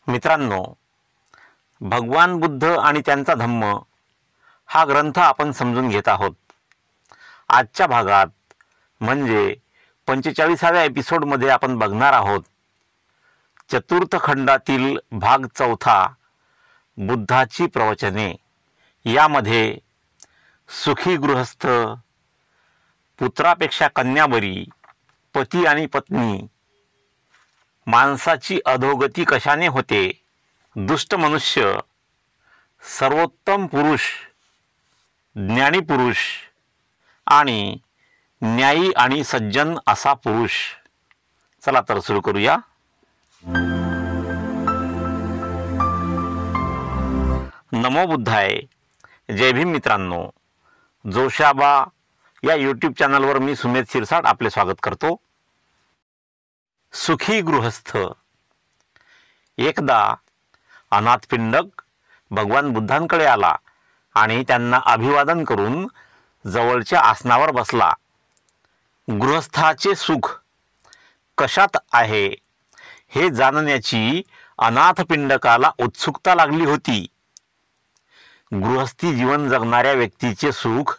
मित्रांनो, भगवान बुद्ध आणि त्यांचा धम्म हा ग्रंथ आपण समजून घेत आहोत. आजच्या भागात म्हणजे 45व्या एपिसोडमध्ये आपण बघणार आहोत चतुर्थ खंडातील भाग 4 बुद्धाची प्रवचने. यामध्ये सुखी गृहस्थ, पुत्रापेक्षा कन्या बरी, पती आणि पत्नी, माणसाची अधोगती कशाने होते, दुष्ट मनुष्य, सर्वोत्तम पुरुष, ज्ञानी पुरुष आणि न्यायी आणि सज्जन असा पुरुष. चला तर सुरू करूया. नमो बुद्धाय. जय भीम. मित्रांनो, जोशाबा या यूट्यूब चॅनलवर मी सुमेध शिरसाट आपले स्वागत करतो. सुखी गृहस्थ. एकदा अनाथपिंडक भगवान बुद्धांकडे आला आणि त्यांना अभिवादन करून जवळच्या आसनावर बसला. गृहस्थाचे सुख कशात आहे हे जाणण्याची अनाथपिंडकाला उत्सुकता लागली होती. गृहस्थी जीवन जगणाऱ्या व्यक्तीचे सुख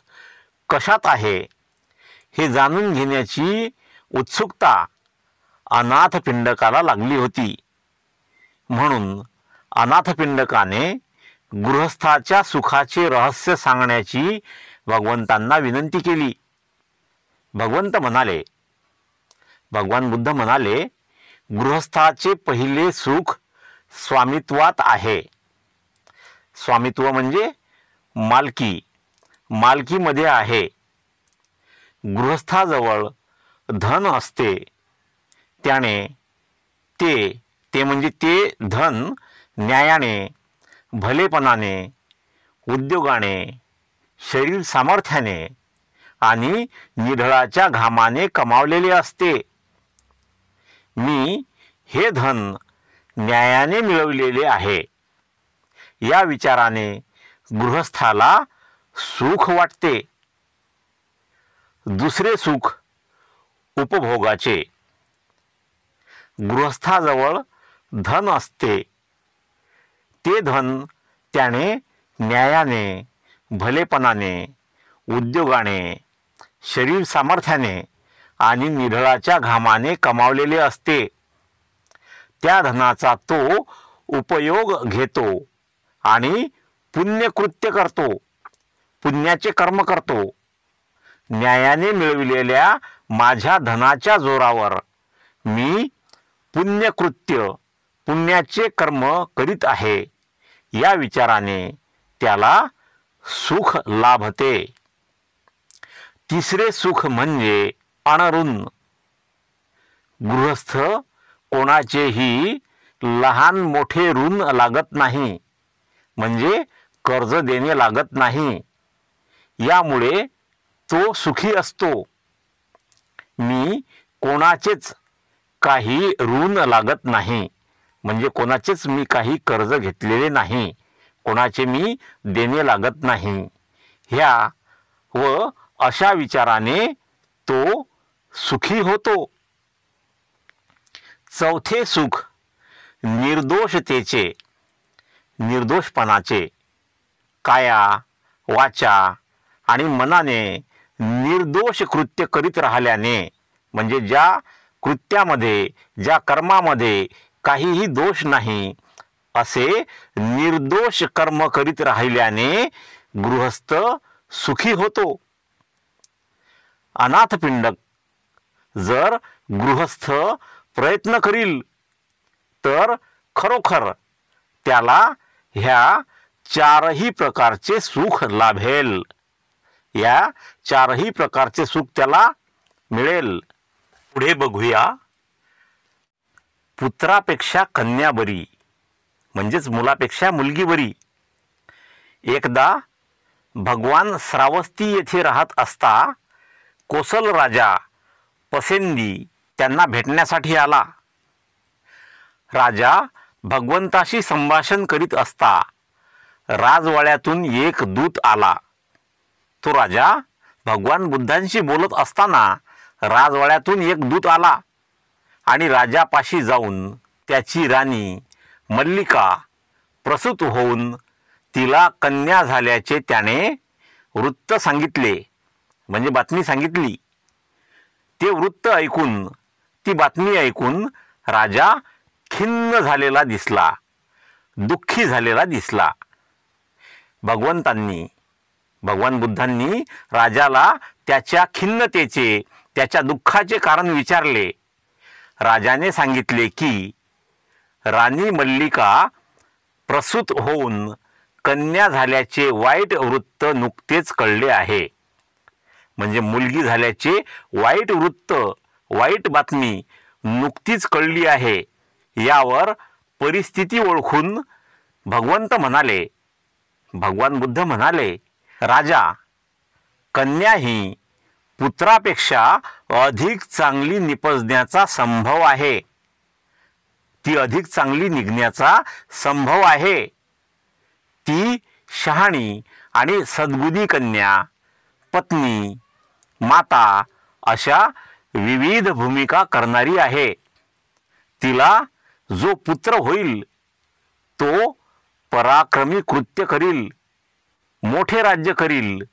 कशात आहे हे जाणून घेण्याची उत्सुकता अनाथपिंडकाला लागली होती. म्हणून अनाथपिंडकाने गृहस्थाच्या सुखाचे रहस्य सांगण्याची भगवंतांना विनंती केली. भगवान बुद्ध म्हणाले, गृहस्थाचे पहिले सुख स्वामित्वात आहे. स्वामित्व म्हणजे मालकीमध्ये आहे. गृहस्थाजवळ धन असते, त्याने ते म्हणजे ते धन न्यायाने, भलेपणाने, उद्योगाने, शरीर सामर्थ्याने आणि निढळाच्या घामाने कमावलेले असते. मी हे धन न्यायाने मिळवलेले आहे या विचाराने गृहस्थाला सुख वाटते. दुसरे सुख उपभोगाचे. गृहस्थाजवळ धन असते, ते धन त्याने न्यायाने, भलेपणाने, उद्योगाने, शरीर सामर्थ्याने आणि निढळाच्या घामाने कमावलेले असते. त्या धनाचा तो उपयोग घेतो आणि पुण्यकृत्य करतो, पुण्याचे कर्म करतो. न्यायाने मिळविलेल्या माझ्या धनाच्या जोरावर मी पुण्याचे कर्म करीत आहे या विचाराने त्याला सुख लाभते. तिसरे सुख म्हणजे अणऋण. गृहस्थ कोणाचेही लहान मोठे ऋण लागत नाही, म्हणजे कर्ज देणे लागत नाही. यामुळे तो सुखी असतो. मी कोणाचेच काही ऋण लागत नाही, म्हणजे कोणाचेच मी काही कर्ज घेतलेले नाही, कोणाचे मी देणे लागत नाही. ह्या व अशा विचाराने तो सुखी होतो. चौथे सुख निर्दोषतेचे, निर्दोषपणाचे. काया, वाचा आणि मनाने निर्दोष कृत्य करीत राहिल्याने, म्हणजे ज्या कृत्यामध्ये, ज्या कर्मामध्ये काहीही दोष नाही असे निर्दोष कर्म करीत राहिल्याने गृहस्थ सुखी होतो. अनाथपिंडक जर गृहस्थ प्रयत्न करील तर खरोखर त्याला ह्या चारही प्रकारचे सुख लाभेल. या चारही प्रकारचे सुख त्याला मिळेल. पुढे बघूया. पुत्रापेक्षा कन्या बरी, म्हणजेच मुलापेक्षा मुलगी बरी. एकदा भगवान श्रावस्ती येथे राहत असता कोसल राजा पसेंदी त्यांना भेटण्यासाठी आला. राजा भगवंताशी संभाषण करीत असता राजवाड्यातून एक दूत आला. तो राजा भगवान बुद्धांशी बोलत असताना राजवाड्यातून एक दूत आला आणि राजापाशी जाऊन त्याची राणी मल्लिका प्रसूत होऊन तिला कन्या झाल्याचे त्याने वृत्त सांगितले, म्हणजे बातमी सांगितली. ते वृत्त ऐकून, ती बातमी ऐकून राजा खिन्न झालेला दिसला, दुःखी झालेला दिसला. भगवान बुद्धांनी राजाला त्याच्या खिन्नतेचे, त्याच्या दुःखाचे कारण विचारले. राजाने सांगितले की राणी मल्लिका प्रसूत होऊन कन्या झाल्याचे वाईट वृत्त नुकतेच कळले आहे. म्हणजे मुलगी झाल्याचे वाईट वृत्त, वाईट बातमी नुकतीच कळली आहे. यावर परिस्थिती ओळखून भगवान बुद्ध म्हणाले, राजा, कन्या ही पुत्रापेक्षा अधिक चांगली निपजण्याचा संभव आहे. ती अधिक चांगली निघण्याचा संभव आहे. ती शहाणी आणि सद्गुणी कन्या, पत्नी, माता अशा विविध भूमिका करणारी आहे. तिला जो पुत्र होईल तो पराक्रमी कृत्य करील, मोठे राज्य करील.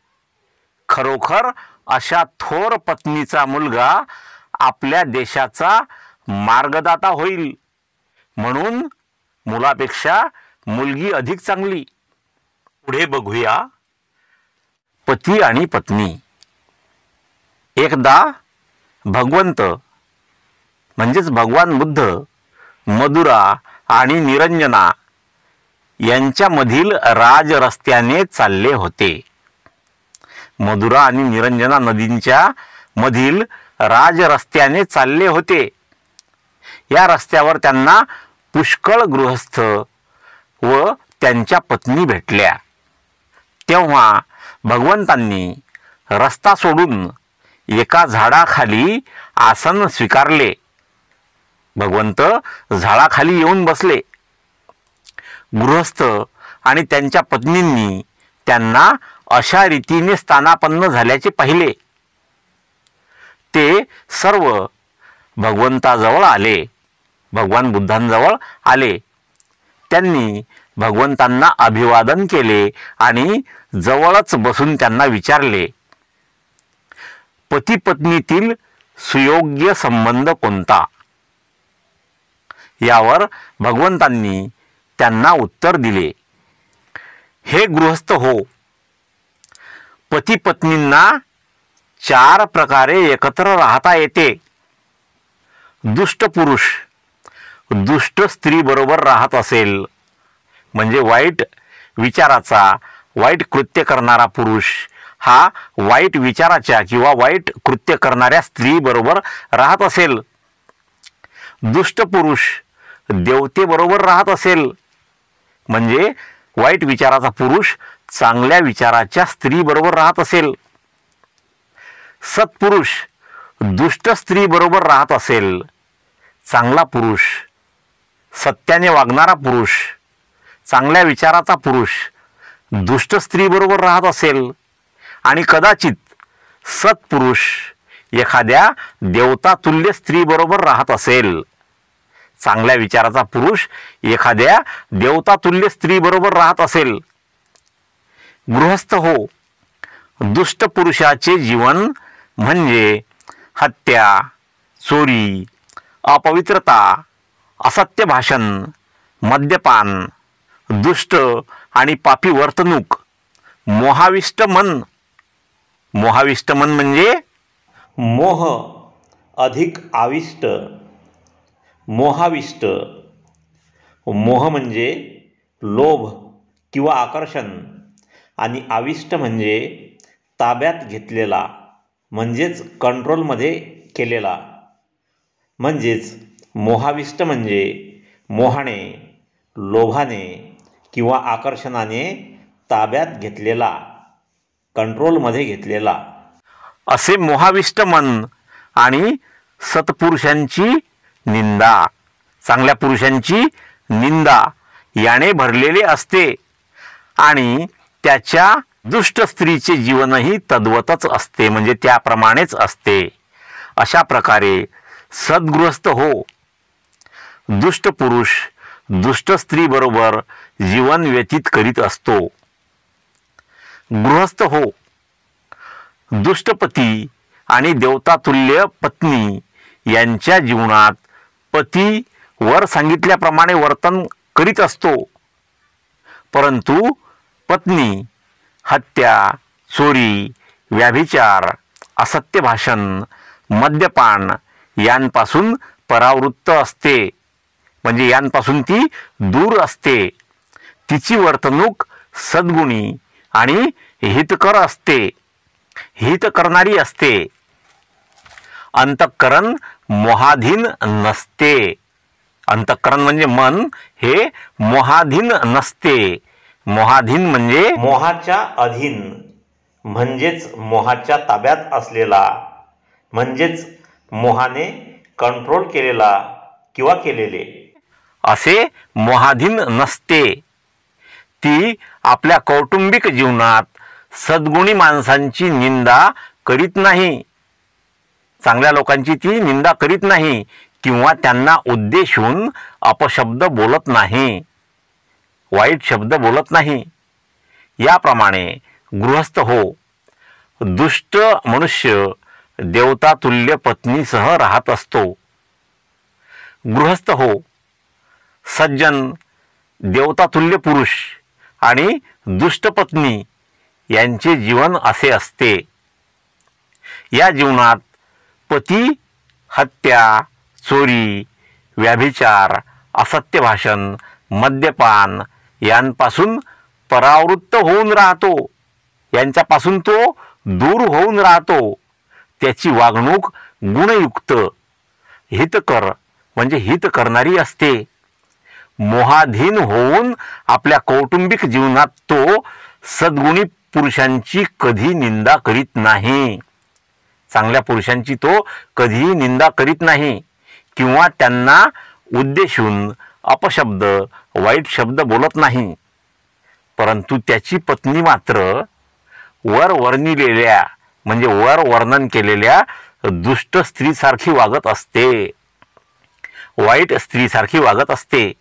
खरोखर अशा थोर पत्नीचा मुलगा आपल्या देशाचा मार्गदाता होईल. म्हणून मुलापेक्षा मुलगी अधिक चांगली. पुढे बघूया पती आणि पत्नी. एकदा भगवंत म्हणजेच भगवान बुद्ध मधुरा आणि निरंजना यांच्यामधील राजरस्त्याने चालले होते. मधुरा आणि निरंजना नदींच्या मधील राजरस्त्याने चालले होते. या रस्त्यावर त्यांना पुष्कळ गृहस्थ व त्यांच्या पत्नी भेटल्या. तेव्हा भगवंतांनी रस्ता सोडून एका झाडाखाली आसन स्वीकारले. भगवंत झाडाखाली येऊन बसले. गृहस्थ आणि त्यांच्या पत्नींनी त्यांना अशा रीतीने स्थानापन्न झाल्याचे पाहिले. ते सर्व भगवंताजवळ आले, भगवान बुद्धांजवळ आले. त्यांनी भगवंतांना अभिवादन केले आणि जवळच बसून त्यांना विचारले, पती पत्नीतील सुयोग्य संबंध कोणता? यावर भगवंतांनी त्यांना उत्तर दिले, हे गृहस्थ हो, पती पत्नींना 4 प्रकारे एकत्र राहता येते. दुष्ट पुरुष दुष्ट स्त्री बरोबर राहत असेल, म्हणजे वाईट विचाराचा, वाईट कृत्य करणारा पुरुष हा वाईट विचाराच्या किंवा वाईट कृत्य करणाऱ्या स्त्री बरोबर राहत असेल. दुष्ट पुरुष देवतेबरोबर राहत असेल, म्हणजे वाईट विचाराचा पुरुष चांगल्या विचाराच्या स्त्री बरोबर राहत असेल. सत्पुरुष दुष्ट स्त्री बरोबर राहत असेल, चांगला पुरुष, सत्याने वागणारा पुरुष, चांगल्या विचाराचा पुरुष दुष्ट स्त्री बरोबर राहत असेल, आणि कदाचित सत्पुरुष एखाद्या देवतातुल्य स्त्री बरोबर राहत असेल. चांगल्या विचाराचा पुरुष एखाद्या देवतातुल्य स्त्री बरोबर राहत असेल. गृहस्थ हो, दुष्ट पुरुषाचे जीवन म्हणजे हत्या, चोरी, अपवित्रता, असत्य भाषण, मद्यपान, दुष्ट आणि पापी वर्तणूक, मोहाविष्ट मन. मोहाविष्ट मन म्हणजे मोह अधिक आविष्ट. मोहाविष्ट, मोह म्हणजे लोभ किंवा आकर्षण, आणि आविष्ट म्हणजे ताब्यात घेतलेला, म्हणजेच कंट्रोलमध्ये केलेला. म्हणजेच मोहाविष्ट म्हणजे मोहाने, लोभाने किंवा आकर्षणाने ताब्यात घेतलेला, कंट्रोलमध्ये घेतलेला. असे मोहाविष्ट मन आणि सत्पुरुषांची निंदा, चांगल्या पुरुषांची निंदा याने भरलेले असते. आणि त्याच्या दुष्ट स्त्रीचे जीवनही तद्वतच असते, म्हणजे त्याप्रमाणेच असते. अशा प्रकारे सद्गृहस्थ हो, दुष्ट पुरुष दुष्ट स्त्री बरोबर जीवन व्यतीत करीत असतो. गृहस्थ हो, दुष्ट पती आणि देवतातुल्य पत्नी यांच्या जीवनात पती वर सांगितल्याप्रमाणे वर्तन करीत असतो, परंतु पत्नी हत्या, चोरी, व्याभिचार, असत्य भाषण, मद्यपान यांपासून परावृत्त असते. म्हणजे यांपासून ती दूर असते. तिची वर्तणूक सद्गुणी आणि हितकर असते, हित करणारी असते. अंतःकरण मोहाधीन नसते. अंतःकरण म्हणजे मन हे मोहाधीन नसते. मोहाधीन म्हणजे मोहाच्या अधीन, म्हणजेच मोहाच्या ताब्यात असलेला, म्हणजेच मोहाने कंट्रोल केलेला किंवा केलेले असे मोहाधीन नसते. ती आपल्या कौटुंबिक जीवनात सद्गुणी माणसांची निंदा करीत नाही, चांगल्या लोकांची ती निंदा करीत नाही किंवा त्यांना उद्देशून अपशब्द बोलत नाही, वाईट शब्द बोलत नाही. याप्रमाणे गृहस्थ हो, दुष्ट मनुष्य देवतातुल्य पत्नीसह राहत असतो. गृहस्थ हो, सज्जन देवतातुल्य पुरुष आणि दुष्ट पत्नी यांचे जीवन असे असते. या जीवनात पती हत्या, चोरी, व्याभिचार, असत्य भाषण, मद्यपान यांपासून परावृत्त होऊन राहतो. यांच्यापासून तो दूर होऊन राहतो. त्याची वागणूक गुणयुक्त, हितकर म्हणजे हित करणारी असते. मोहाधीन होऊन आपल्या कौटुंबिक जीवनात तो सद्गुणी पुरुषांची कधी निंदा करीत नाही, चांगल्या पुरुषांची तो कधीही निंदा करीत नाही किंवा त्यांना उद्देशून अपशब्द, वाईट शब्द बोलत नाही. परंतु त्याची पत्नी मात्र वर वर्णिलेल्या म्हणजे वर वर्णन केलेल्या दुष्ट स्त्रीसारखी वागत असते, वाईट स्त्रीसारखी वागत असते.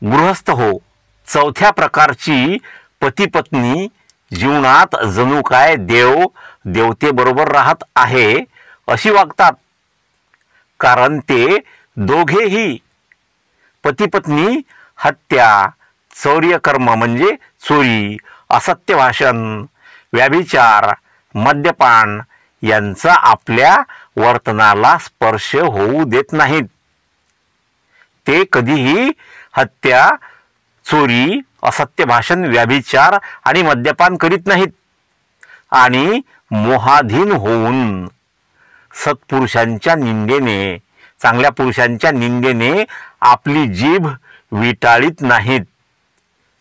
गृहस्थ हो, चौथ्या प्रकारची पती पत्नी जीवनात जणू काय देव देवतेबरोबर राहत आहे अशी वागतात. कारण ते दोघेही पती पत्नी हत्या, चौर्यकर्म म्हणजे चोरी, असत्य भाषण, व्याभिचार, मद्यपान यांचा आपल्या वर्तनाला स्पर्श होऊ देत नाहीत. ते कधीही हत्या, चोरी, असत्य भाषण, व्याभिचार आणि मद्यपान करीत नाहीत. आणि मोहाधीन होऊन सत्पुरुषांच्या निंदेने, चांगल्या पुरुषांच्या निंदेने आपली जीभ विटाळीत नाहीत,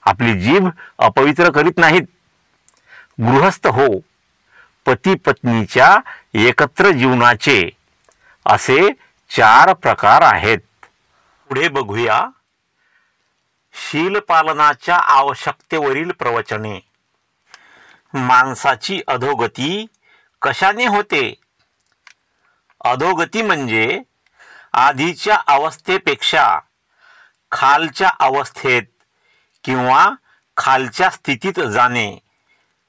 आपली जीभ अपवित्र करीत नाहीत. गृहस्थ हो, पती पत्नीच्या एकत्र जीवनाचे असे 4 प्रकार आहेत. पुढे बघूया शीलपालनाच्या आवश्यकतेवरील प्रवचने. माणसाची अधोगती कशाने होते? अधोगती म्हणजे आधीच्या अवस्थेपेक्षा खालच्या अवस्थेत किंवा खालच्या स्थितीत जाणे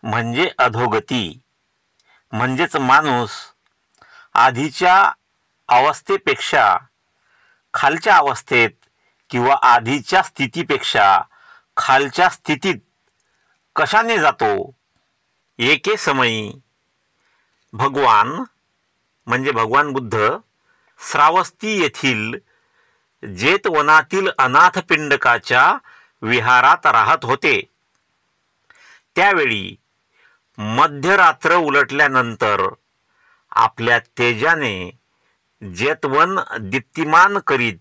म्हणजे अधोगती. म्हणजेच माणूस आधीच्या अवस्थेपेक्षा खालच्या अवस्थेत किंवा आधीच्या स्थितीपेक्षा खालच्या स्थितीत कशाने जातो? एके समयी भगवान म्हणजे भगवान बुद्ध श्रावस्ती येथील जेतवनातील अनाथपिंडकाच्या विहारात राहत होते. त्यावेळी मध्यरात्र उलटल्यानंतर आपल्या तेजाने जेतवन दीप्तिमान करीत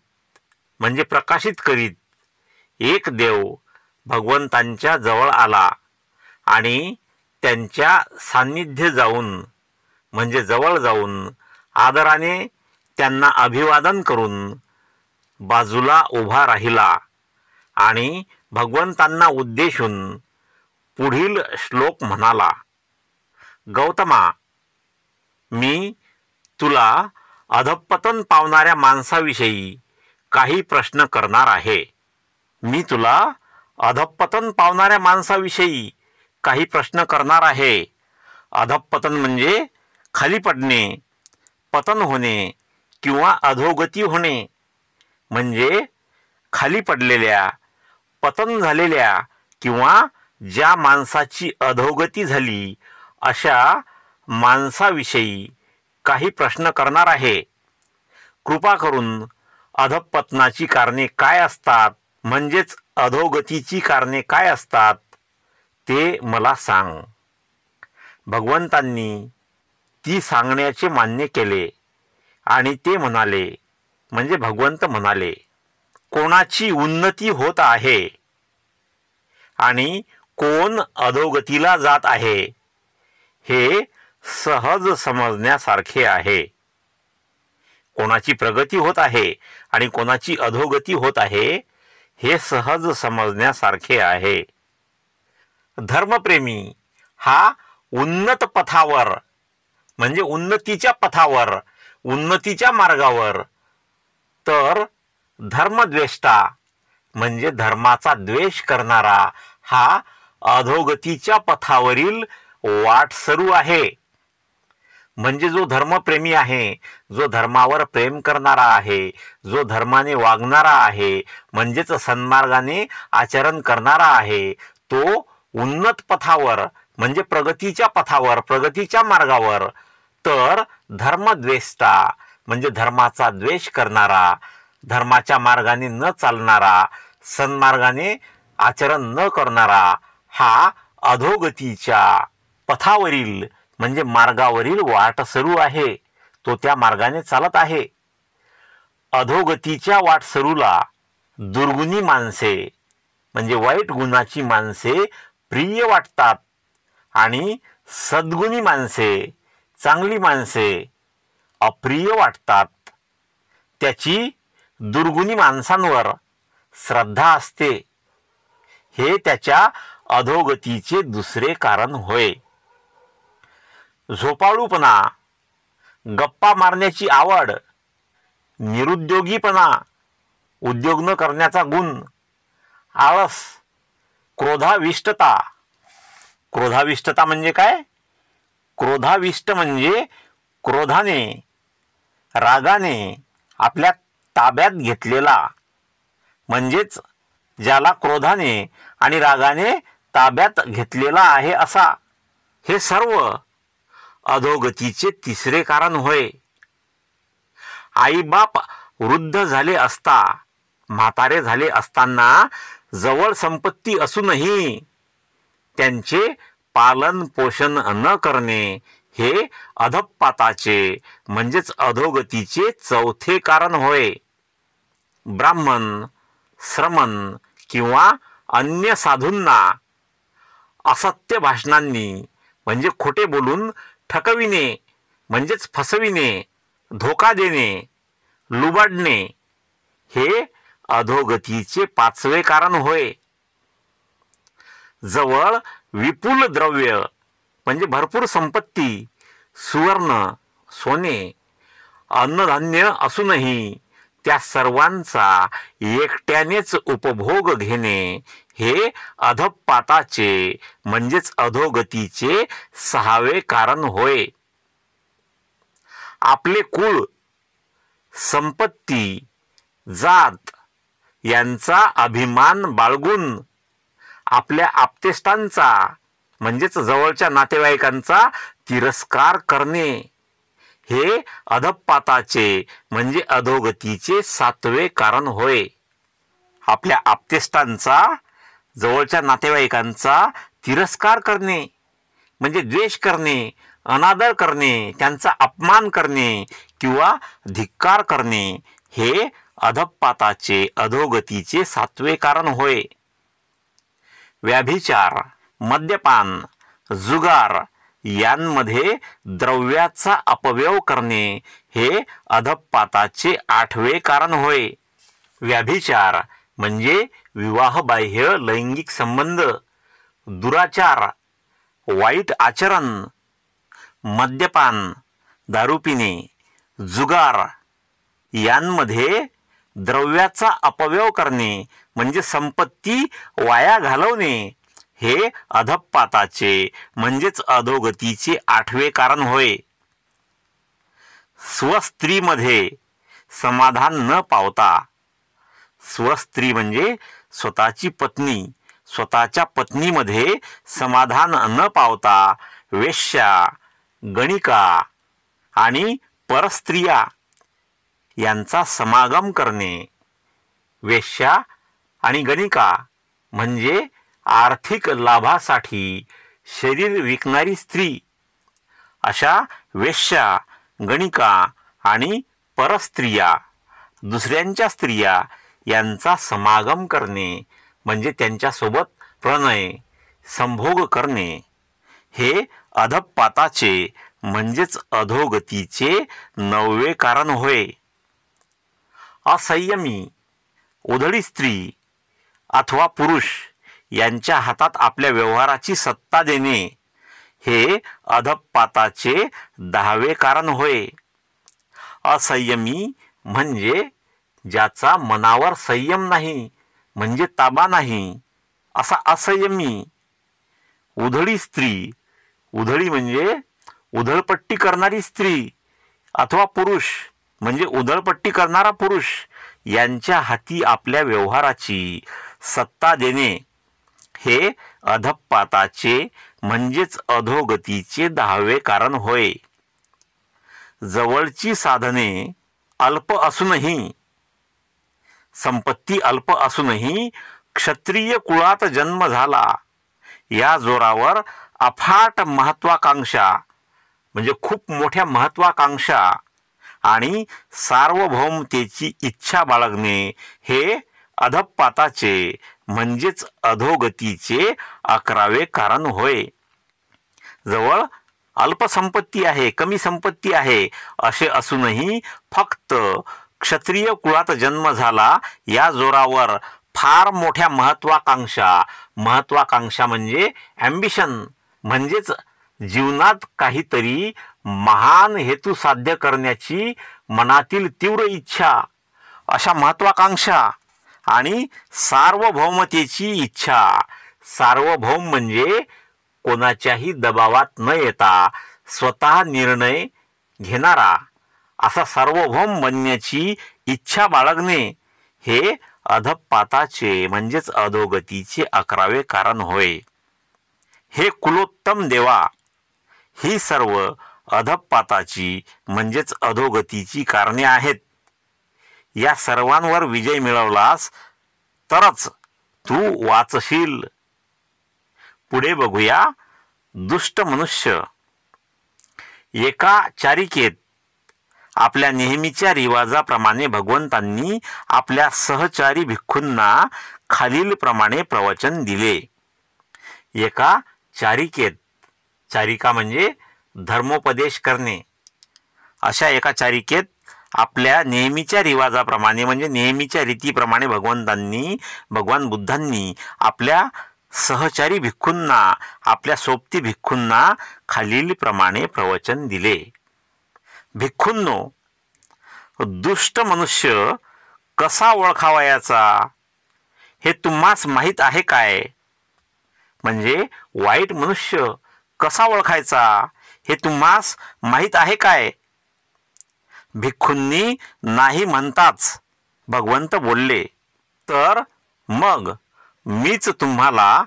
म्हणजे प्रकाशित करीत एक देव भगवंतांच्या जवळ आला आणि त्यांच्या सान्निध्य जाऊन म्हणजे जवळ जाऊन आदराने त्यांना अभिवादन करून बाजूला उभा राहिला आणि भगवंतांना उद्देशून पुढील श्लोक म्हणाला. गौतमा, मी तुला अधःपतन पावणाऱ्या माणसाविषयी काही प्रश्न करणार आहे. मी तुला अधःपतन पावणाऱ्या माणसाविषयी काही प्रश्न करणार आहे. अधःपतन म्हणजे खाली पडणे, पतन होणे किंवा अधोगती होणे. म्हणजे खाली पडलेल्या, पतन झालेल्या किंवा ज्या माणसाची अधोगती झाली अशा माणसाविषयी काही प्रश्न करणार आहे. कृपा करून अधःपतनाची कारणे काय असतात, म्हणजेच अधोगतीची कारणे काय असतात ते मला सांग. भगवंतांनी ती सांगण्याचे मान्य केले आणि ते म्हणाले, म्हणजे भगवंत म्हणाले, कोणाची उन्नती होत आहे आणि कोण अधोगतीला जात आहे हे सहज समजण्यासारखे आहे. कोणाची प्रगती होत आहे आणि कोणाची अधोगती होत आहे हे सहज समजण्यासारखे आहे. धर्मप्रेमी हा उन्नत पथावर, म्हणजे उन्नतीच्या पथावर, उन्नतीच्या मार्गावर, तर धर्मद्वेष्टा म्हणजे धर्माचा द्वेष करणारा हा अधोगतीच्या पथावरील वाटसरू आहे. म्हणजे जो धर्मप्रेमी आहे, जो धर्मावर प्रेम करणारा आहे, जो धर्माने वागणारा आहे, म्हणजेच सन्मार्गाने आचरण करणारा आहे, तो उन्नत पथावर म्हणजे प्रगतीच्या पथावर, प्रगतीच्या मार्गावर, तर धर्मद्वेष्टा म्हणजे धर्माचा द्वेष करणारा, धर्माच्या मार्गाने न चालणारा, सन्मार्गाने आचरण न करणारा हा अधोगतीच्या पथावरील म्हणजे मार्गावरील वाटसरू आहे. तो त्या मार्गाने चालत आहे. अधोगतीच्या वाटसरूला दुर्गुणी माणसे म्हणजे वाईट गुणाची माणसे प्रिय वाटतात आणि सद्गुणी माणसे, चांगली माणसे अप्रिय वाटतात. त्याची दुर्गुणी माणसांवर श्रद्धा असते. हे त्याच्या अधोगतीचे दुसरे कारण होय. झोपाळूपणा, गप्पा मारण्याची आवड, निरुद्योगीपणा, उद्योग न करण्याचा गुण, आळस, क्रोधाविष्टता. क्रोधाविष्टता म्हणजे काय? क्रोधाविष्ट म्हणजे क्रोधाने, रागाने आपल्या ताब्यात घेतलेला, म्हणजेच ज्याला क्रोधाने आणि रागाने ताब्यात घेतलेला आहे असा. हे सर्व अधोगतीचे तिसरे कारण होय. आईबाप वृद्ध झाले असता, म्हातारे झाले असताना जवळ संपत्ती असूनही त्यांचे पालन पोषण न करणे हे अधःपाताचे म्हणजेच अधोगतीचे चौथे कारण होय. ब्राह्मण, श्रमण किंवा अन्य साधूंना असत्य भाषणांनी म्हणजे खोटे बोलून ठकविणे म्हणजेच फसविणे, धोका देणे, लुबाडणे हे अधोगतीचे पाचवे कारण होय. जवळ विपुल द्रव्य म्हणजे भरपूर संपत्ती, सुवर्ण, सोने, अन्नधान्य असूनही त्या सर्वांचा एकट्यानेच उपभोग घेणे हे अधःपाताचे म्हणजेच अधोगतीचे सहावे कारण होय. आपले कुळ, संपत्ती, जात यांचा अभिमान बाळगून आपल्या आप्तेष्टांचा म्हणजेच जवळच्या नातेवाईकांचा तिरस्कार करणे हे अधःपाताचे म्हणजे अधोगतीचे सातवे कारण होय. आपल्या आप्तेष्टांचा, जवळच्या नातेवाईकांचा तिरस्कार करणे म्हणजे द्वेष करणे, अनादर करणे, त्यांचा अपमान करणे किंवा धिक्कार करणे हे अधःपाताचे अधोगतीचे सातवे कारण होय. व्याभिचार, मद्यपान, जुगार यांमध्ये द्रव्याचा अपव्यय करणे हे अधःपाताचे आठवे कारण होय. व्याभिचार म्हणजे विवाहबाह्य लैंगिक संबंध, दुराचार, वाईट आचरण, मद्यपान, दारू पिणे, जुगार यांमध्ये द्रव्याचा अपव्यय करणे म्हणजे संपत्ती वाया घालवणे हे अधःपाताचे म्हणजेच अधोगतीचे 8वे कारण होय. स्वस्त्रीमध्ये समाधान न पावता, स्वस्त्री म्हणजे स्वतःची पत्नी, स्वतःच्या पत्नीमध्ये समाधान न पावता वेश्या, गणिका आणि परस्त्रिया यांचा समागम करणे. वेश्या आणि गणिका म्हणजे आर्थिक लाभासाठी शरीर विकणारी स्त्री. अशा वेश्या, गणिका आणि परस्त्रिया, दुसऱ्यांच्या स्त्रिया यांचा समागम करणे म्हणजे त्यांच्यासोबत प्रणय, संभोग करणे हे अधःपाताचे म्हणजेच अधोगतीचे 9वे कारण होय. असंयमी, उधळी स्त्री अथवा पुरुष यांच्या हातात आपल्या व्यवहाराची सत्ता देणे हे अधःपाताचे 10वे कारण होय. असंयमी म्हणजे ज्याचा मनावर संयम नाही म्हणजे ताबा नाही असा असंयमी. उधळी स्त्री, उधळी म्हणजे उधळपट्टी करणारी स्त्री अथवा पुरुष म्हणजे उधळपट्टी करणारा पुरुष यांच्या हाती आपल्या व्यवहाराची सत्ता देणे हे अधःपाताचे म्हणजेच अधोगतीचे 10वे कारण होय. जवळची साधने अल्प असूनही, संपत्ती अल्प असूनही क्षत्रिय कुळात जन्म झाला या जोरावर अफाट महत्वाकांक्षा म्हणजे खूप मोठ्या महत्वाकांक्षा आणि सार्वभौमतेची इच्छा बाळगणे हे अधःपाताचे म्हणजेच अधोगतीचे 11वे कारण होय. जवळ अल्पसंपत्ती आहे, कमी संपत्ती आहे असे असूनही फक्त क्षत्रिय कुळात जन्म झाला या जोरावर फार मोठ्या महत्वाकांक्षा, महत्वाकांक्षा म्हणजे ॲम्बिशन म्हणजेच जीवनात काहीतरी महान हेतू साध्य करण्याची मनातील तीव्र इच्छा, अशा महत्वाकांक्षा आणि सार्वभौमतेची इच्छा. सार्वभौम म्हणजे कोणाच्याही दबावात न येता स्वतः निर्णय घेणारा, असा सार्वभौम बनण्याची इच्छा बाळगणे हे अधःपाताचे म्हणजेच अधोगतीचे 11वे कारण होय. हे कुलोत्तम देवा, ही सर्व अधःपाताची म्हणजेच अधोगतीची कारणे आहेत. या सर्वांवर विजय मिळवलास तरच तू वाचशील. पुढे बघूया. दुष्ट मनुष्य. एका चारिकेत आपल्या नेहमीच्या रिवाजाप्रमाणे भगवंतांनी आपल्या सहचारी भिक्खूंना खालीलप्रमाणे प्रवचन दिले. एका चारिकेत, चारिका म्हणजे धर्मोपदेश करणे, अशा एका चारिकेत आपल्या नेहमीच्या रिवाजाप्रमाणे म्हणजे नेहमीच्या रीतीप्रमाणे भगवान बुद्धांनी आपल्या सहचारी भिक्खूंना, आपल्या सोबती भिक्खूंना खालीलप्रमाणे प्रवचन दिले. भिक्खूंनो, दुष्ट मनुष्य कसा ओळखावयाचा हे तुम्हास माहीत आहे काय? म्हणजे वाईट मनुष्य कसा ओळखायचा हे तुम्हास माहीत आहे काय? भिक्खूंनी नाही म्हणताच भगवंत बोलले. तर मग मीच तुम्हाला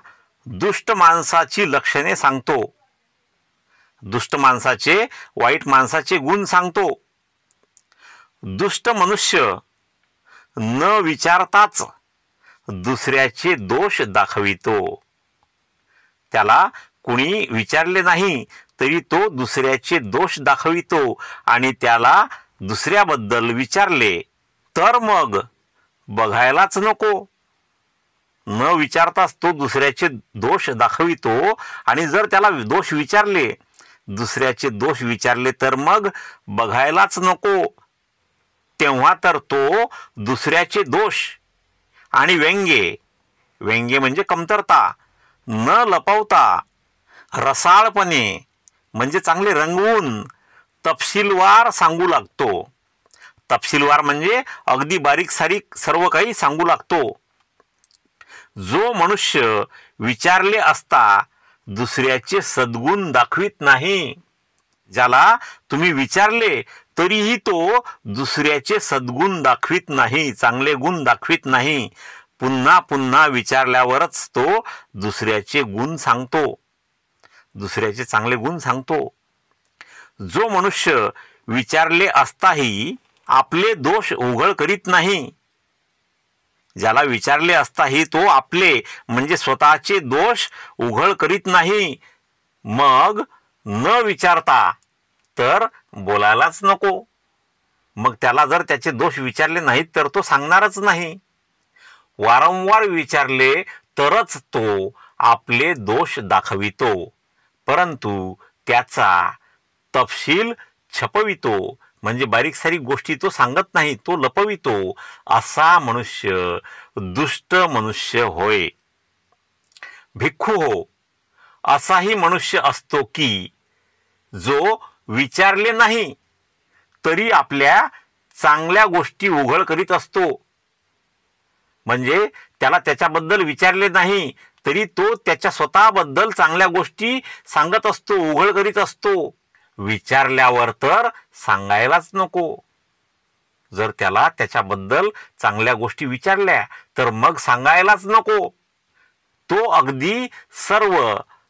दुष्ट माणसाची लक्षणे सांगतो, दुष्ट माणसाचे, वाईट माणसाचे गुण सांगतो. दुष्ट मनुष्य न विचारताच दुसऱ्याचे दोष दाखवितो. त्याला कुणी विचारले नाही तरी तो दुसऱ्याचे दोष दाखवितो आणि त्याला दुसऱ्याबद्दल विचारले तर मग बघायलाच नको. न विचारताच तो दुसऱ्याचे दोष दाखवितो आणि जर त्याला दोष विचारले, दुसऱ्याचे दोष विचारले तर मग बघायलाच नको. तेव्हा तर तो दुसऱ्याचे दोष आणि व्यंग्ये, व्यंग्ये म्हणजे कमतरता, न लपवता रसाळपणे म्हणजे चांगले रंगवून तपशीलवार सांगू लागतो. तपशीलवार म्हणजे अगदी बारीक सारीक सर्व काही सांगू लागतो. जो मनुष्य विचारले असता दुसऱ्याचे सद्गुण दाखवित नाही, ज्याला तुम्ही विचारले तरीही तो दुसऱ्याचे सद्गुण दाखवित नाही, चांगले गुण दाखवित नाही. पुन्हा पुन्हा विचारल्यावरच तो दुसऱ्याचे गुण सांगतो, दुसऱ्याचे चांगले गुण सांगतो. जो मनुष्य विचारले असताही आपले दोष उघड करीत नाही, ज्याला विचारले असताही तो आपले म्हणजे स्वतःचे दोष उघड करीत नाही, मग न विचारता तर बोलायलाच नको. मग त्याला जर त्याचे दोष विचारले नाहीत तर तो सांगणारच नाही. वारंवार विचारले तरच तो आपले दोष दाखवितो, परंतु त्याचा तपशील छपवितो, म्हणजे बारीक सारीक गोष्टी तो सांगत नाही, तो लपवितो. असा मनुष्य दुष्ट मनुष्य होय. भिक्खू हो, असाही मनुष्य असतो की जो विचारले नाही तरी आपल्या चांगल्या गोष्टी उघड करीत असतो. म्हणजे त्याला त्याच्याबद्दल विचारले नाही तरी तो त्याच्या स्वतःबद्दल चांगल्या गोष्टी सांगत असतो, उघड करीत असतो. विचारल्यावर तर सांगायलाच नको. जर त्याला त्याच्याबद्दल चांगल्या गोष्टी विचारल्या तर मग सांगायलाच नको. तो अगदी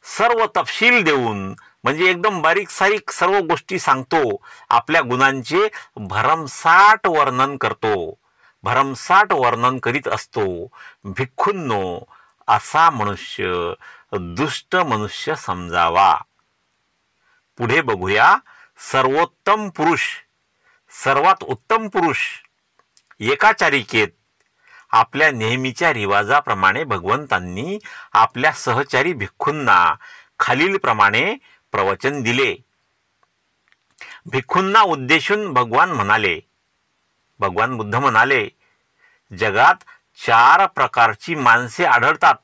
सर्व तपशील देऊन म्हणजे एकदम बारीक सारीक सर्व गोष्टी सांगतो. आपल्या गुणांचे भरमसाठ वर्णन करतो, भरमसाठ वर्णन करीत असतो. भिक्खूंनो, असा मनुष्य दुष्ट मनुष्य समजावा. पुढे बघूया. सर्वोत्तम पुरुष, सर्वात उत्तम पुरुष. एकाचारिकेत आपल्या नेहमीच्या रिवाजाप्रमाणे भगवंतांनी आपल्या सहचारी भिक्खूंना खालीलप्रमाणे प्रवचन दिले. भिक्खूंना उद्देशून भगवान बुद्ध म्हणाले, जगात 4 प्रकारची माणसे आढळतात.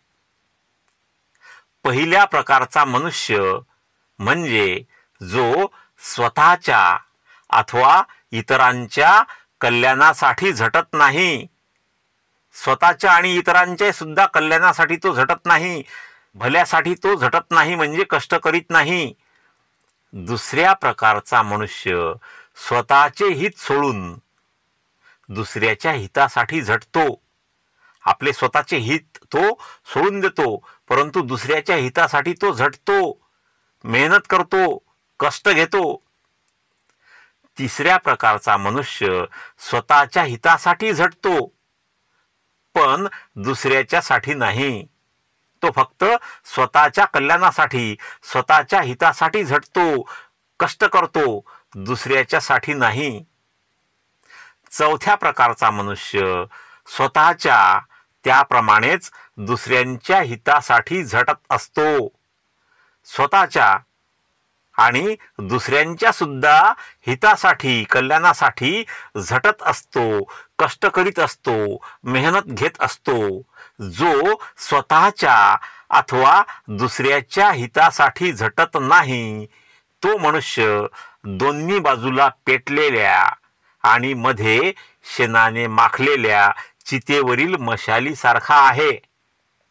पहिल्या प्रकारचा मनुष्य म्हणजे जो स्वतःच्या अथवा इतरांच्या कल्याणासाठी झटत नाही. स्वतःच्या आणि इतरांच्या सुद्धा कल्याणासाठी तो झटत नाही, भल्यासाठी तो झटत नाही, म्हणजे कष्ट करीत नाही. दुसऱ्या प्रकारचा मनुष्य स्वतःचे हित सोडून दुसऱ्याच्या हितासाठी झटतो. आपले स्वतःचे हित तो सोडून देतो, परंतु दुसऱ्याच्या हितासाठी तो झटतो, मेहनत करतो, कष्ट घेतो. तिसऱ्या प्रकारचा मनुष्य स्वतःच्या हितासाठी झटतो, पण दुसऱ्याच्यासाठी नाही. तो फक्त स्वतःच्या कल्याणासाठी, स्वतःच्या हितासाठी झटतो, कष्ट करतो, दुसऱ्याच्यासाठी नाही. चौथ्या प्रकारचा मनुष्य स्वतःच्या त्याप्रमाणेच दुसऱ्यांच्या हितासाठी झटत असतो. स्वतःच्या आणि दुसऱ्यांच्या सुद्धा हितासाठी, कल्याणासाठी झटत असतो, कष्ट करीत असतो, मेहनत घेत असतो. जो स्वतःच्या अथवा दुसऱ्याच्या हितासाठी झटत नाही तो मनुष्य दोन्ही बाजूला पेटलेल्या आणि मध्ये शेणाने माखलेल्या चितेवरील मशालीसारखा आहे.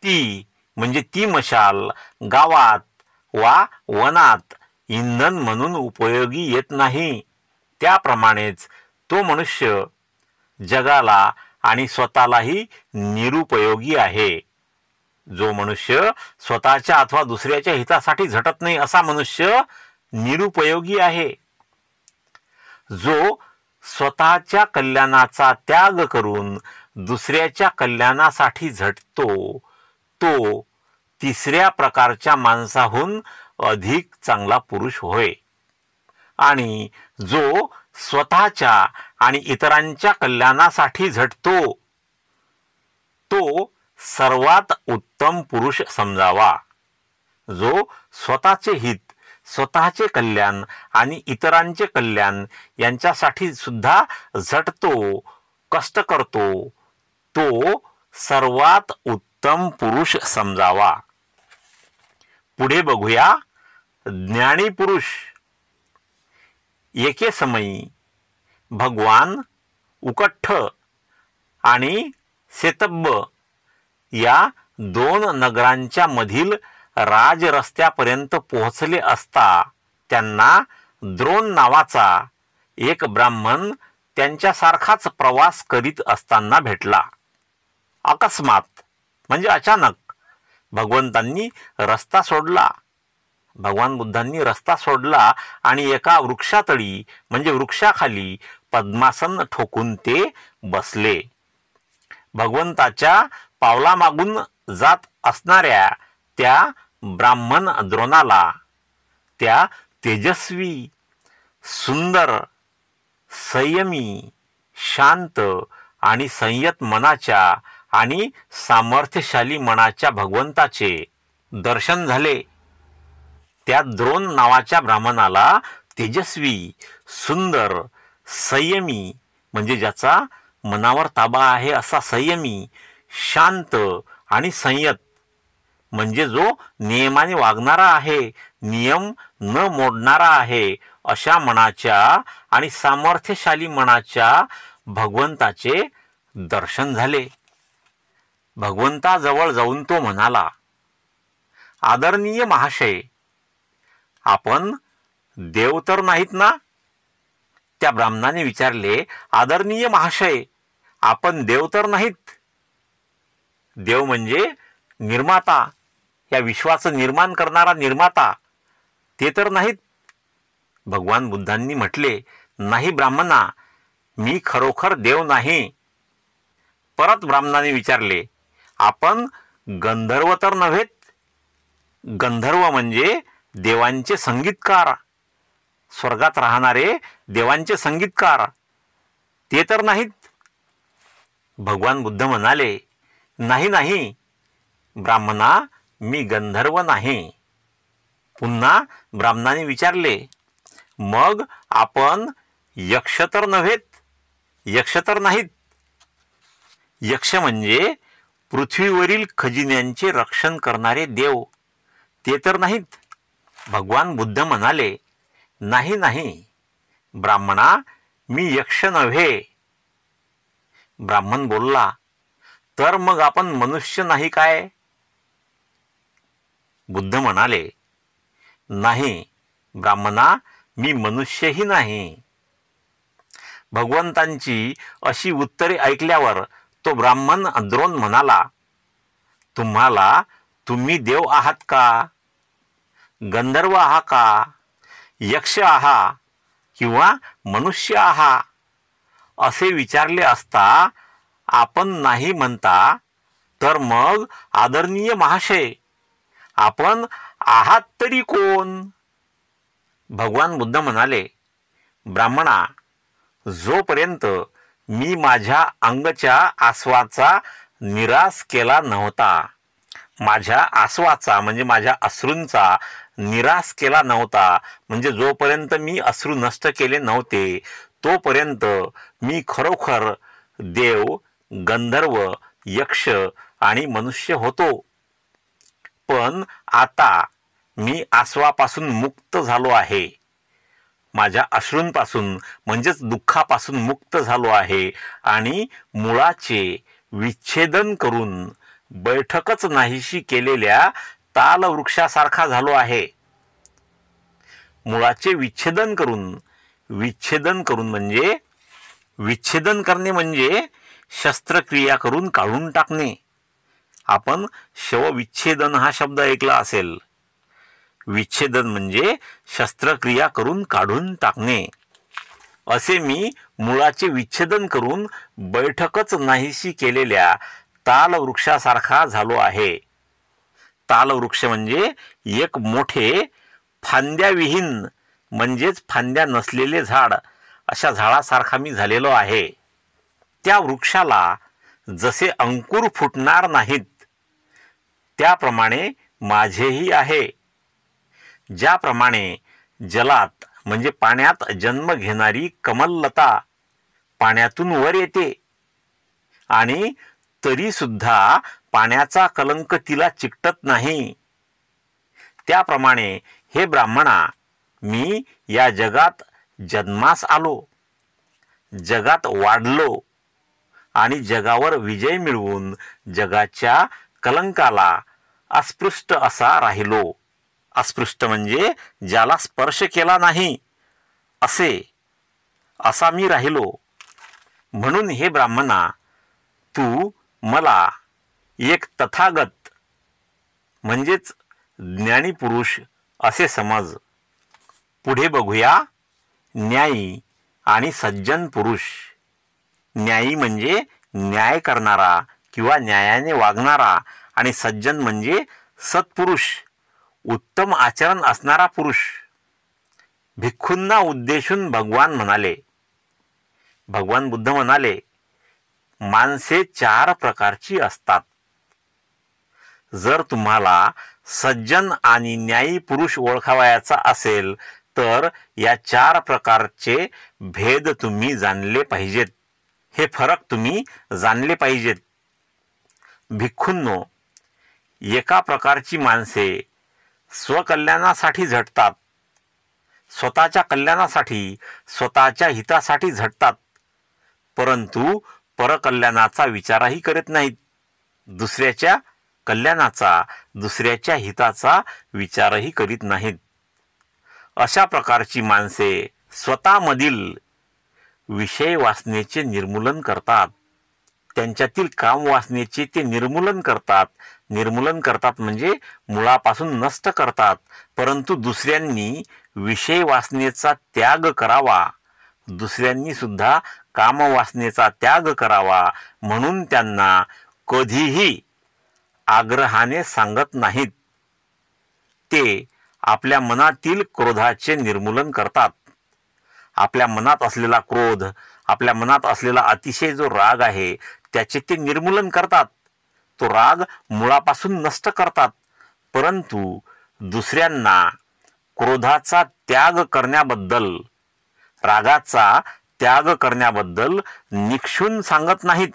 ती मशाल गावात वा वनात इंधन म्हणून उपयोगी येत नाही. त्याप्रमाणेच तो मनुष्य जगाला आणि स्वतःलाही निरुपयोगी आहे. जो मनुष्य स्वतःच्या अथवा दुसऱ्याच्या हितासाठी झटत नाही असा मनुष्य निरुपयोगी आहे. जो स्वतःच्या कल्याणाचा त्याग करून दुसऱ्याच्या कल्याणासाठी झटतो तो तिसऱ्या प्रकारच्या माणसाहून अधिक चांगला पुरुष होय. आणि जो स्वतःच्या आणि इतरांच्या कल्याणासाठी झटतो तो सर्वात उत्तम पुरुष समजावा. जो स्वतःचे हित, स्वतःचे कल्याण आणि इतरांचे कल्याण यांच्यासाठी सुद्धा झटतो, कष्ट करतो, तो सर्वात उत्तम पुरुष समजावा. पुढे बघूया. ज्ञानी पुरुष. एके समयी भगवान उकठ्ठ आणि सेतब्ब या 2 नगरांच्या मधील राजरस्त्यापर्यंत पोहोचले असता त्यांना द्रोण नावाचा एक ब्राह्मण त्यांच्यासारखाच प्रवास करीत असताना भेटला. अकस्मात म्हणजे अचानक भगवंतांनी रस्ता सोडला. भगवान बुद्धांनी रस्ता सोडला आणि एका वृक्षातळी म्हणजे वृक्षाखाली पद्मासन ठोकून ते बसले. भगवंताच्या पावलामागून जात असणाऱ्या त्या ब्राह्मण द्रोणाला त्या तेजस्वी, सुंदर, संयमी, शांत आणि संयत मनाच्या आणि सामर्थ्यशाली मनाच्या भगवंताचे दर्शन झाले. त्या द्रोण नावाच्या ब्राह्मणाला तेजस्वी, सुंदर, संयमी म्हणजे ज्याचा मनावर ताबा आहे असा संयमी, शांत आणि संयत म्हणजे जो नियमाने वागणारा आहे, नियम न मोडणारा आहे अशा मनाच्या आणि सामर्थ्यशाली मनाच्या भगवंताचे दर्शन झाले. भगवंताजवळ जाऊन तो म्हणाला, आदरणीय महाशय, आपण देव तर नाहीत ना? त्या ब्राह्मणाने विचारले, आदरणीय महाशय, आपण देव तर नाहीत? देव म्हणजे निर्माता, या विश्वाचं निर्माण करणारा निर्माता, ते तर नाहीत? भगवान बुद्धांनी म्हटले, नाही ब्राह्मणा, मी खरोखर देव नाही. परत ब्राह्मणाने विचारले, आपण गंधर्व तर नव्हेत? गंधर्व म्हणजे देवांचे संगीतकार, स्वर्गात राहणारे देवांचे संगीतकार, ते तर नाहीत? भगवान बुद्ध म्हणाले, नाही नाही ब्राह्मणा, मी गंधर्व नाही. पुन्हा ब्राह्मणाने विचारले, मग आपण यक्ष तर नव्हेत? यक्ष तर नाहीत? यक्ष म्हणजे पृथ्वीवरील खजिन्यांचे रक्षण करणारे देव, ते तर नाहीत? भगवान बुद्ध म्हणाले, नाही नाही ब्राह्मणा, मी यक्ष नव्हे. ब्राह्मण बोलला, तर मग आपण मनुष्य नाही काय? बुद्ध म्हणाले, नाही ब्राह्मणा, मी मनुष्यही नाही. भगवंतांची अशी उत्तरे ऐकल्यावर तो ब्राह्मण द्रोण म्हणाला, तुम्ही देव आहात का? गंधर्व आहात का? यक्ष आहात किंवा मनुष्य आहात? असे विचारले असता आपण नाही म्हणता, तर मग आदरणीय महाशय, आपण आहात तरी कोण? भगवान बुद्ध म्हणाले, ब्राह्मणा, जोपर्यंत मी माझ्या अंगच्या आसवाचा निराश केला नव्हता, माझ्या आसवाचा म्हणजे माझ्या अश्रूंचा निराश केला नव्हता, म्हणजे जोपर्यंत मी अश्रू नष्ट केले नव्हते, तोपर्यंत मी खरोखर देव, गंधर्व, यक्ष आणि मनुष्य होतो. पण आता मी आसवापासून मुक्त झालो आहे, माझ्या अश्रूंपासून म्हणजेच दुःखापासून मुक्त झालो आहे आणि मुळाचे विच्छेदन करून बैठकच नाहीशी केलेल्या तालवृक्षासारखा झालो आहे. मुळाचे विच्छेदन करून म्हणजे विच्छेदन करणे म्हणजे शस्त्रक्रिया करून काढून टाकणे. आपण शवविच्छेदन हा शब्द ऐकला असेल. विच्छेदन म्हणजे शस्त्रक्रिया करून काढून टाकणे. असे मी मुळाचे विच्छेदन करून बैठकच नाहीशी केलेल्या तालवृक्षासारखा झालो आहे. तालवृक्ष म्हणजे एक मोठे फांद्याविहीन म्हणजेच फांद्या नसलेले झाड, अशा झाडासारखा मी झालेलो आहे. त्या वृक्षाला जसे अंकुर फुटणार नाहीत, त्याप्रमाणे माझेही आहे. ज्याप्रमाणे जलात म्हणजे पाण्यात जन्म घेणारी कमललता पाण्यातून वर येते आणि तरी सुद्धा पाण्याचा कलंक तिला चिकटत नाही, त्याप्रमाणे हे ब्राह्मणा, मी या जगात जन्मास आलो. जगात वाढलो आणि जगावर विजय मिळवून जगाच्या कलंकाला अस्पृष्ट असा राहिलो. अस्पृष्ट म्हणजे ज्याला स्पर्श केला नाही असा मी राहिलो. म्हणून हे ब्राह्मणा, तू मला एक तथागत म्हणजेच ज्ञानी पुरुष असे समज. पुढे बघूया न्यायी आणि सज्जन पुरुष. न्यायी म्हणजे न्याय करणारा किंवा न्यायाने वागणारा, आणि सज्जन म्हणजे सत्पुरुष, उत्तम आचरण असणारा पुरुष. भिक्खूंना उद्देशून भगवान बुद्ध म्हणाले, माणसे 4 प्रकारची असतात. जर तुम्हाला सज्जन आणि न्यायी पुरुष ओळखावयाचा असेल तर या 4 प्रकारचे भेद तुम्ही जाणले पाहिजेत. हे फरक तुम्ही जाणले पाहिजेत. भिक्खूंनो, एका प्रकारची माणसे स्वकल्याणासाठी झटतात, स्वतःच्या कल्याणासाठी, स्वतःच्या हितासाठी झटतात, परंतु परकल्याणाचा विचारही करत नाहीत. दुसऱ्याच्या कल्याणाचा, दुसऱ्याच्या हिताचा विचारही करीत नाहीत. अशा प्रकारची माणसे स्वतःमधील विषय वासनेचे निर्मूलन करतात. त्यांच्यातील काम वासनेचे ते निर्मूलन करतात म्हणजे मुळापासून नष्ट करतात. परंतु दुसऱ्यांनी विषय वासनेचा त्याग करावा, दुसऱ्यांनी सुद्धा कामवासनेचा त्याग करावा म्हणून त्यांना कधीही आग्रहाने सांगत नाहीत. ते आपल्या मनातील क्रोधाचे निर्मूलन करतात. आपल्या मनात असलेला क्रोध, आपल्या मनात असलेला अतिशय जो राग आहे त्याचे ते निर्मूलन करतात. तो राग मुळापासून नष्ट करतात. परंतु दुसऱ्यांना क्रोधाचा त्याग करण्याबद्दल, रागाचा त्याग करण्याबद्दल निक्षून सांगत नाहीत.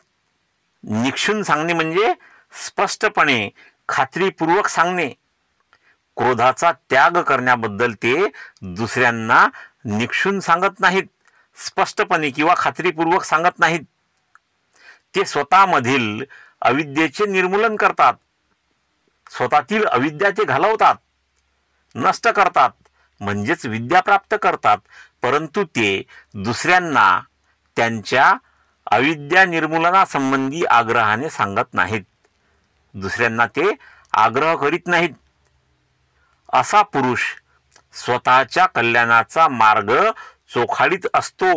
निक्षून सांगणे म्हणजे स्पष्टपणे खात्रीपूर्वक सांगणे. क्रोधाचा त्याग करण्याबद्दल ते दुसऱ्यांना निक्षून सांगत नाहीत, स्पष्टपणे किंवा खात्रीपूर्वक सांगत नाहीत. ते स्वतःमधील अविद्येचे निर्मूलन करतात. स्वतःतील अविद्या ते घालवतात, नष्ट करतात, म्हणजेच विद्या प्राप्त करतात. परंतु ते दुसऱ्यांना त्यांच्या अविद्या निर्मूलनासंबंधी आग्रहाने सांगत नाहीत. दुसऱ्यांना ते आग्रह करीत नाहीत. असा पुरुष स्वतःच्या कल्याणाचा मार्ग चोखाळीत असतो,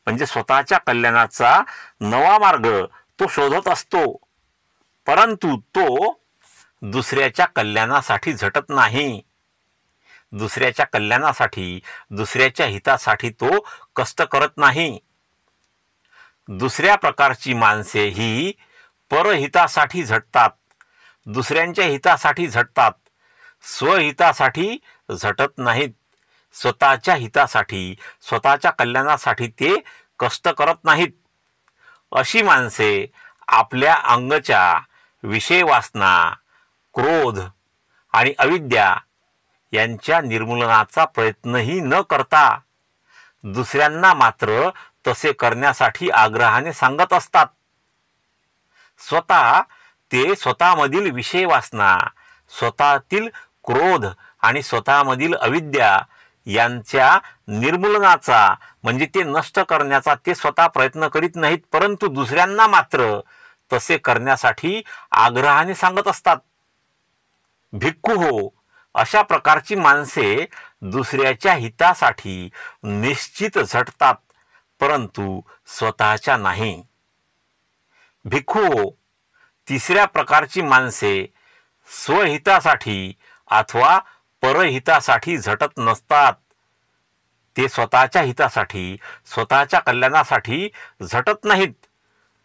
म्हणजे स्वतःच्या कल्याणाचा नवा मार्ग तो शोधत असतो. परंतु तो दुसऱ्याच्या कल्याणासाठी झटत नाही. दुसऱ्याच्या कल्याणासाठी, दुसऱ्याच्या हितासाठी तो कष्ट करत नाही. दुसऱ्या प्रकारची माणसे ही परहितासाठी झटतात, दुसऱ्यांच्या हितासाठी झटतात, स्वहितासाठी झटत नाहीत. स्वतःच्या हितासाठी, स्वतःच्या कल्याणासाठी ते कष्ट करत नाहीत. अशी माणसे आपल्या अंगच्या विषय वासना, क्रोध आणि अविद्या यांच्या निर्मूलनाचा प्रयत्नही न करता दुसऱ्यांना मात्र तसे करण्यासाठी आग्रहाने सांगत असतात. ते स्वतःमधील विषय वासना, स्वतःतील क्रोध आणि स्वतःमधील अविद्या यांच्या निर्मूलनाचा म्हणजे ते नष्ट करण्याचा ते स्वतः प्रयत्न करीत नाहीत, परंतु दुसऱ्यांना मात्र तसे करण्यासाठी आग्रहाने सांगत असतात. भिक्खू हो, अशा प्रकारची माणसे दुसऱ्याच्या हितासाठी निश्चित झटतात, परंतु स्वतःच्या नाही. भिक्खू हो, तिसऱ्या प्रकारची माणसे स्वहितासाठी अथवा परहितासाठी झटत नसतात. ते स्वतःच्या हितासाठी, स्वतःच्या कल्याणासाठी झटत नाहीत.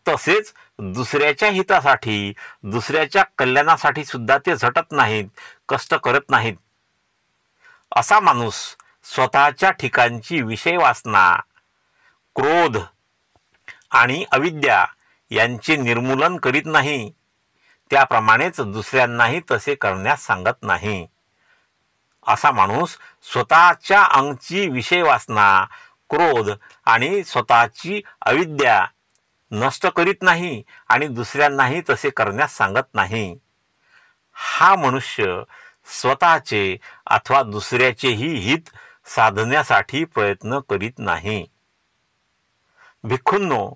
तसेच दुसऱ्याच्या हितासाठी, दुसऱ्याच्या कल्याणासाठी सुद्धा ते झटत नाहीत, कष्ट करत नाहीत. असा माणूस स्वतःच्या ठिकाणची विषय वासना, क्रोध आणि अविद्या यांचे निर्मूलन करीत नाही. त्याप्रमाणेच दुसऱ्यांनाही तसे करण्यास सांगत नाही. असा माणूस स्वतःच्या अंगची विषय वासना, क्रोध आणि स्वतःची अविद्या नष्ट करीत नाही आणि दुसऱ्यांनाही तसे करण्यास सांगत नाही. हा मनुष्य स्वतःचे अथवा दुसऱ्याचेही हित साधण्यासाठी प्रयत्न करीत नाही. भिक्खूंनो,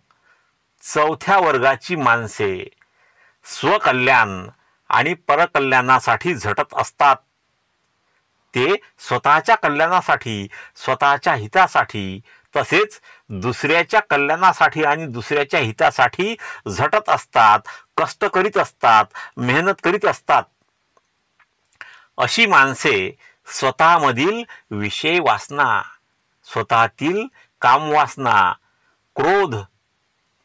चौथ्या वर्गाची माणसे स्वकल्याण आणि परकल्याणासाठी झटत असतात. ते स्वतःच्या कल्याणासाठी, स्वतःच्या हितासाठी तसेच दुसऱ्याच्या कल्याणासाठी आणि दुसऱ्याच्या हितासाठी झटत असतात, कष्ट करीत असतात, मेहनत करीत असतात. अशी माणसे स्वतःमधील विषय वासना, स्वतःतील कामवासना, क्रोध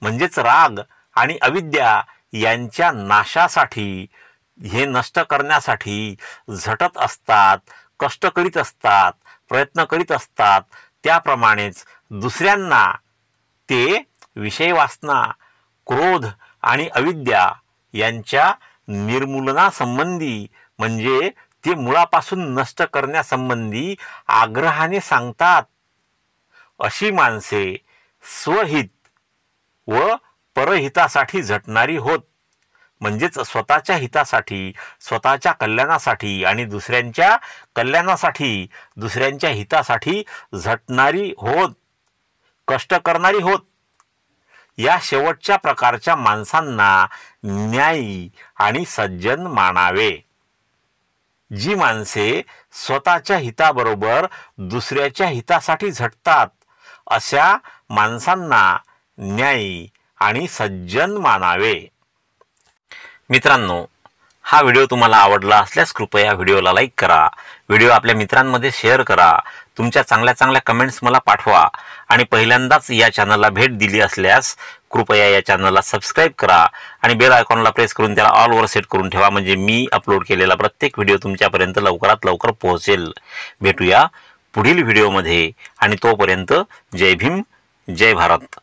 म्हणजेच राग आणि अविद्या यांच्या नाशासाठी, हे नष्ट करण्यासाठी झटत असतात, कष्ट करीत असतात, प्रयत्न करीत असतात. त्याप्रमाणेच दुसऱ्यांना ते विषय वासना, क्रोध आणि अविद्या यांच्या निर्मूलनासंबंधी म्हणजे ते मुळापासून नष्ट करण्यासंबंधी आग्रहाने सांगतात. अशी माणसे स्वहित व परहितासाठी झटणारी होत, म्हणजेच स्वतःच्या हितासाठी, स्वतःच्या कल्याणासाठी आणि दुसऱ्यांच्या कल्याणासाठी, दुसऱ्यांच्या हितासाठी झटणारी होत, कष्ट करणारी होत. या शेवटच्या प्रकारच्या माणसांना न्यायी आणि सज्जन मानावे. जी माणसे स्वतःच्या हिताबरोबर दुसऱ्याच्या हितासाठी झटतात, अशा माणसांना न्यायी आणि सज्जन मानावे. मित्रांनो, हा व्हिडिओ तुम्हाला आवडला असल्यास कृपया व्हिडिओला लाईक करा, व्हिडिओ आपल्या मित्रांमध्ये शेअर करा, तुमच्या चांगल्या चांगल्या कमेंट्स मला पाठवा आणि पहिल्यांदाच या चॅनलला भेट दिली असल्यास कृपया या चॅनलला सबस्क्राईब करा आणि बेल आयकॉनला प्रेस करून त्याला ऑलवर सेट करून ठेवा, म्हणजे मी अपलोड केलेला प्रत्येक व्हिडिओ तुमच्यापर्यंत लवकरात लवकर पोहोचेल. भेटूया पुढील व्हिडिओमध्ये आणि तोपर्यंत जय भीम, जय भारत.